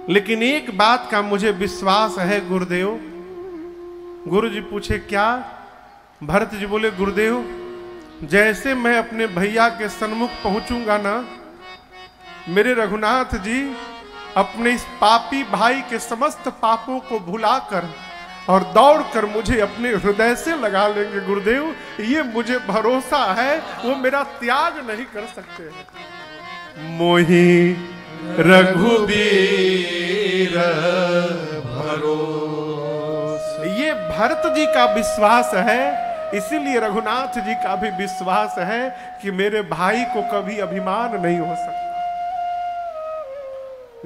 लेकिन एक बात का मुझे विश्वास है गुरुदेव। गुरु जी पूछे क्या? भरत जी बोले गुरुदेव, जैसे मैं अपने भैया के सन्मुख पहुंचूंगा ना, मेरे रघुनाथ जी अपने इस पापी भाई के समस्त पापों को भुलाकर और दौड़कर मुझे अपने हृदय से लगा लेंगे। गुरुदेव, ये मुझे भरोसा है, वो मेरा त्याग नहीं कर सकते हैं। मोही रघुबीर भरोसा, ये भरत जी का विश्वास है, इसीलिए रघुनाथ जी का भी विश्वास है कि मेरे भाई को कभी अभिमान नहीं हो सकता।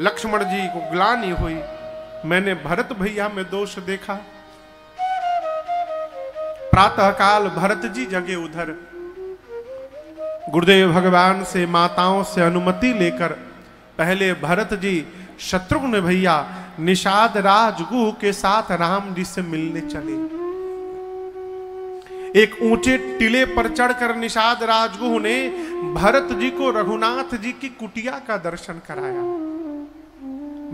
लक्ष्मण जी को ग्लानि हुई, मैंने भरत भैया में दोष देखा। प्रातःकाल भरत जी जगे उधर, गुरुदेव भगवान से माताओं से अनुमति लेकर पहले भरत जी शत्रुघ्न भैया निषाद राजगुह के साथ राम जी से मिलने चले। एक ऊंचे टीले पर चढ़कर निषाद राजगुह ने भरत जी को रघुनाथ जी की कुटिया का दर्शन कराया।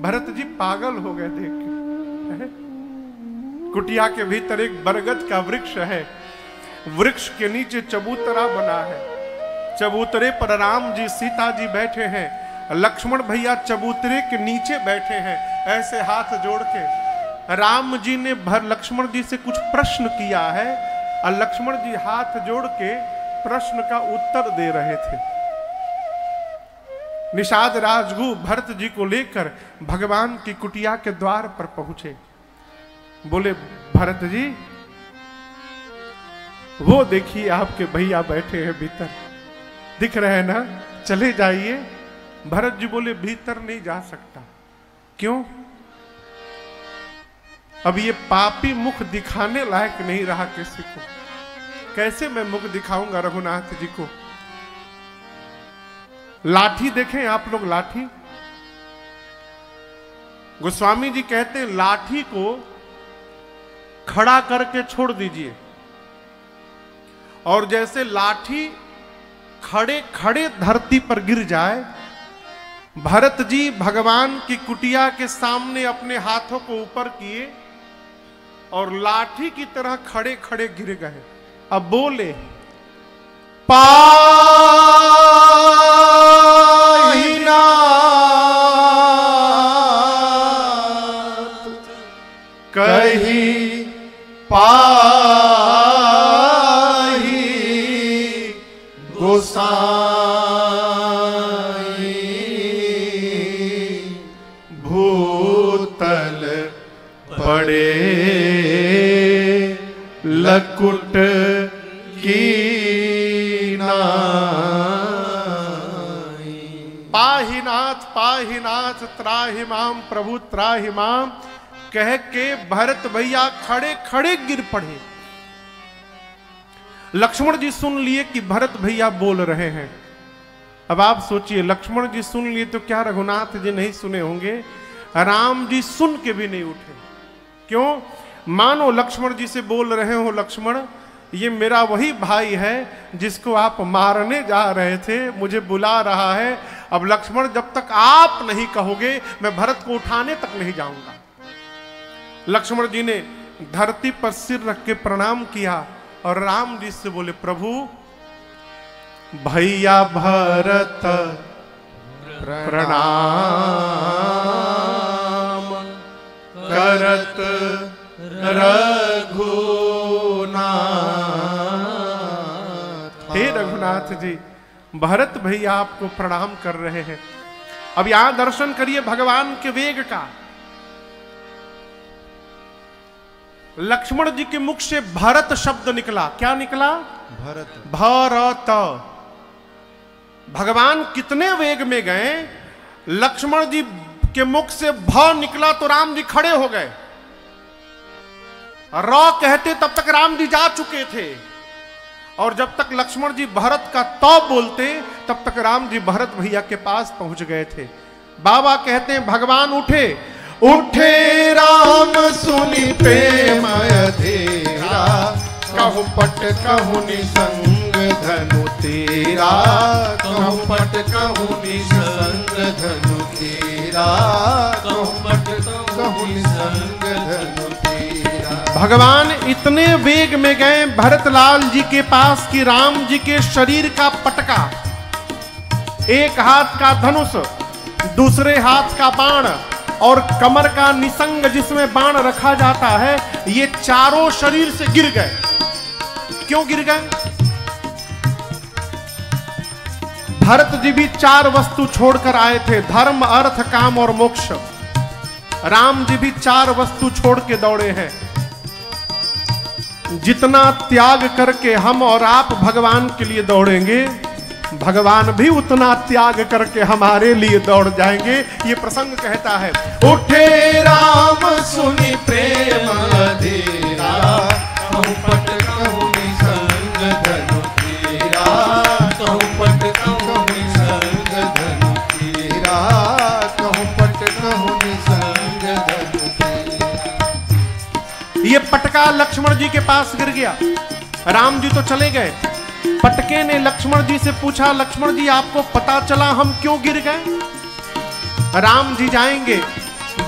भरत जी पागल हो गए देख के। कुटिया के भीतर एक बरगद का वृक्ष है, वृक्ष के नीचे चबूतरा बना है, चबूतरे पर राम जी सीता जी बैठे हैं, लक्ष्मण भैया चबूतरे के नीचे बैठे हैं ऐसे हाथ जोड़ के। राम जी ने लक्ष्मण जी से कुछ प्रश्न किया है और लक्ष्मण जी हाथ जोड़ के प्रश्न का उत्तर दे रहे थे। निषाद राजगुह भरत जी को लेकर भगवान की कुटिया के द्वार पर पहुंचे। बोले भरत जी, वो देखिए आपके भैया बैठे हैं भीतर, दिख रहे हैं ना, चले जाइए। भरत जी बोले भीतर नहीं जा सकता। क्यों? अब ये पापी मुख दिखाने लायक नहीं रहा किसी को। कैसे मैं मुख दिखाऊंगा रघुनाथ जी को? लाठी देखें आप लोग, लाठी। गोस्वामी जी कहते हैं लाठी को खड़ा करके छोड़ दीजिए, और जैसे लाठी खड़े खड़े धरती पर गिर जाए, भरत जी भगवान की कुटिया के सामने अपने हाथों को ऊपर किए और लाठी की तरह खड़े खड़े गिर गए। अब बोले कही पाही गोसाई भूतल पड़े लकुट की नाई। पाहिनाथ पाहिनाथ त्राहि माम प्रभु त्राहि माम कह के भरत भैया खड़े खड़े गिर पड़े। लक्ष्मण जी सुन लिए कि भरत भैया बोल रहे हैं। अब आप सोचिए, लक्ष्मण जी सुन लिए तो क्या रघुनाथ जी नहीं सुने होंगे? राम जी सुन के भी नहीं उठे। क्यों? मानो लक्ष्मण जी से बोल रहे हो, लक्ष्मण ये मेरा वही भाई है जिसको आप मारने जा रहे थे, मुझे बुला रहा है। अब लक्ष्मण जब तक आप नहीं कहोगे मैं भरत को उठाने तक नहीं जाऊंगा। लक्ष्मण जी ने धरती पर सिर रख के प्रणाम किया और राम जी से बोले प्रभु, भैया भरत प्रणाम करत रघुनाथ। हे रघुनाथ जी, भरत भैया आपको प्रणाम कर रहे हैं। अब यहां दर्शन करिए भगवान के वेग का। लक्ष्मण जी के मुख से भरत शब्द निकला। क्या निकला? भरत। भरत। भगवान कितने वेग में गए, लक्ष्मण जी के मुख से भ निकला तो राम जी खड़े हो गए। र कहते तब तक राम जी जा चुके थे, और जब तक लक्ष्मण जी भरत का तो बोलते तब तक राम जी भरत भैया के पास पहुंच गए थे। बाबा कहते हैं भगवान उठे, उठे राम सुनि प्रेम अधेरा, कहु पट कहु निसंग धनु तेरा, कहु पट कहु निसंग धनु तेरा। तेरा, कहूँ पट कहूँ निसंग धनु तेरा। भगवान इतने वेग में गए भरतलाल जी के पास कि राम जी के शरीर का पटका, एक हाथ का धनुष, दूसरे हाथ का बाण और कमर का निसंग जिसमें बाण रखा जाता है, ये चारों शरीर से गिर गए। क्यों गिर गए? भरत जी भी 4 वस्तु छोड़कर आए थे, धर्म अर्थ काम और मोक्ष। राम जी भी 4 वस्तु छोड़ के दौड़े हैं। जितना त्याग करके हम और आप भगवान के लिए दौड़ेंगे, भगवान भी उतना त्याग करके हमारे लिए दौड़ जाएंगे। ये प्रसंग कहता है, उठे राम सुनि प्रेम अधीरा, कहूँ पट कहूँ निसंग धनु तेरा, कहूँ पट कहूँ निसंग धनु तेरा, कहूँ पट कहूँ निसंग धनु तेरा। ये पटका लक्ष्मण जी के पास गिर गया। राम जी तो चले गए। पटके ने लक्ष्मण जी से पूछा, लक्ष्मण जी आपको पता चला हम क्यों गिर गए? राम जी जाएंगे,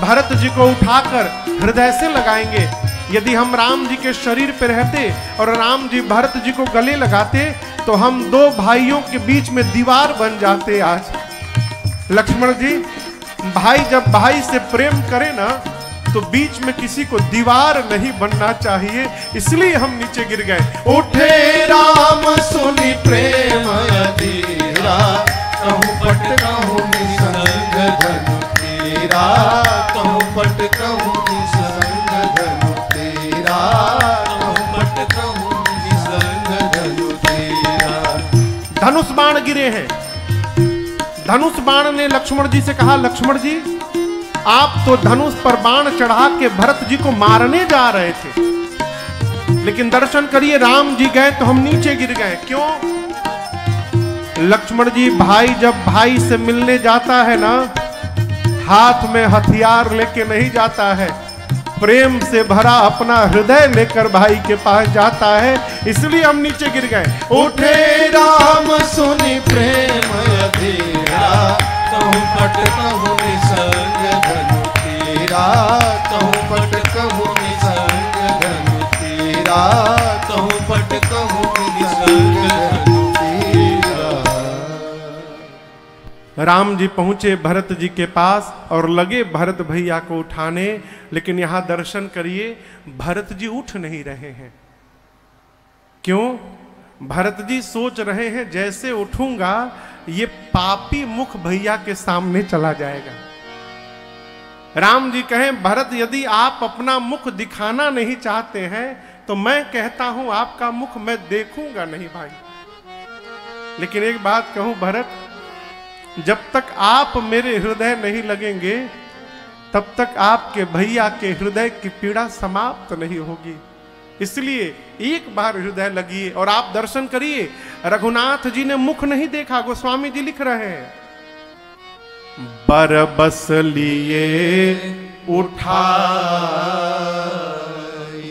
भरत जी को उठाकर हृदय से लगाएंगे। यदि हम राम जी के शरीर पर रहते और राम जी भरत जी को गले लगाते तो हम 2 भाइयों के बीच में दीवार बन जाते आज। लक्ष्मण जी, भाई जब भाई से प्रेम करे ना तो बीच में किसी को दीवार नहीं बनना चाहिए, इसलिए हम नीचे गिर गए। उठे राम सुनि प्रेम अधीरा, कहूँ पट कहूँ निसंग धनु तेरा, कहूँ पट कहूँ निसंग धनु तेरा, कहूँ पट कहूँ निसंग धनु तेरा। धनुष बाण गिरे हैं। धनुष बाण ने लक्ष्मण जी से कहा, लक्ष्मण जी आप तो धनुष पर बाण चढ़ा के भरत जी को मारने जा रहे थे, लेकिन दर्शन करिए राम जी गए तो हम नीचे गिर गए। क्यों? लक्ष्मण जी, भाई जब भाई से मिलने जाता है ना, हाथ में हथियार लेके नहीं जाता है, प्रेम से भरा अपना हृदय लेकर भाई के पास जाता है, इसलिए हम नीचे गिर गए। उठे राम सुनि प्रेम अधीरा, कहूँ पट कहूँ निसंग धनु तेरा, कहूँ पट कहूँ निसंग धनु तेरा, कहूँ पट कहूँ निसंग धनु तेरा। राम जी पहुंचे भरत जी के पास और लगे भरत भैया को उठाने, लेकिन यहां दर्शन करिए भरत जी उठ नहीं रहे हैं। क्यों? भरत जी सोच रहे हैं जैसे उठूंगा ये पापी मुख भैया के सामने चला जाएगा। राम जी कहें, भरत यदि आप अपना मुख दिखाना नहीं चाहते हैं तो मैं कहता हूं आपका मुख मैं देखूंगा नहीं भाई। लेकिन एक बात कहूं भरत, जब तक आप मेरे हृदय नहीं लगेंगे तब तक आपके भैया के हृदय की पीड़ा समाप्त नहीं होगी। इसलिए एक बार हृदय लगिए और आप दर्शन करिए। रघुनाथ जी ने मुख नहीं देखा, गोस्वामी जी लिख रहे हैं, बरबस लिए उठा,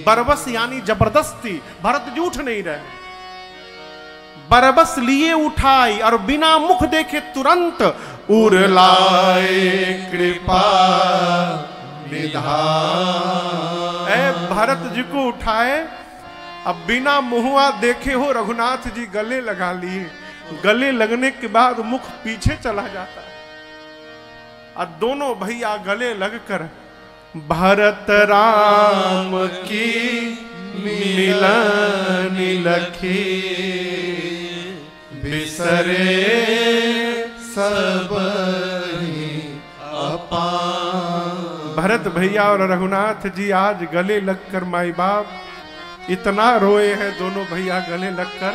बरबस यानी जबरदस्ती, भरत जी उठ नहीं रहे। बरबस लिए उठाई और बिना मुख देखे तुरंत उर लाए कृपा निधान। ऐ भरत जी को उठाए, अब बिना मुहुआ देखे हो रघुनाथ जी गले लगा लिए। गले लगने के बाद मुख पीछे चला जाता है और दोनों भैया गले लगकर भरत राम की मिलन लखी बिसरे सब भरत भैया और रघुनाथ जी आज गले लगकर माई बाप इतना रोए हैं, दोनों भैया गले लगकर।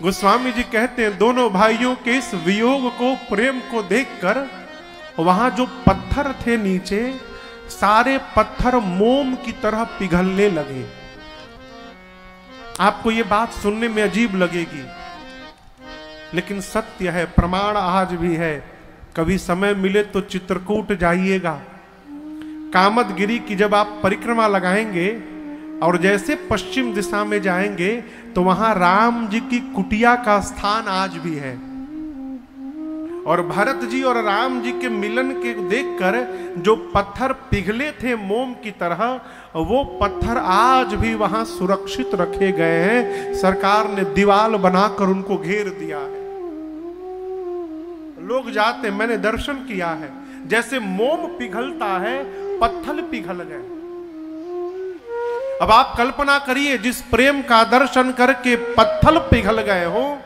गोस्वामी जी कहते हैं दोनों भाइयों के इस वियोग को, प्रेम को देखकर वहां जो पत्थर थे नीचे, सारे पत्थर मोम की तरह पिघलने लगे। आपको ये बात सुनने में अजीब लगेगी, लेकिन सत्य है, प्रमाण आज भी है। कभी समय मिले तो चित्रकूट जाइएगा। कामदगिरी की जब आप परिक्रमा लगाएंगे और जैसे पश्चिम दिशा में जाएंगे तो वहां राम जी की कुटिया का स्थान आज भी है। और भरत जी और राम जी के मिलन के देखकर जो पत्थर पिघले थे मोम की तरह, वो पत्थर आज भी वहां सुरक्षित रखे गए हैं। सरकार ने दीवार बनाकर उनको घेर दिया है। लोग जाते, मैंने दर्शन किया है, जैसे मोम पिघलता है पत्थर पिघल गए। अब आप कल्पना करिए, जिस प्रेम का दर्शन करके पत्थर पिघल गए हो,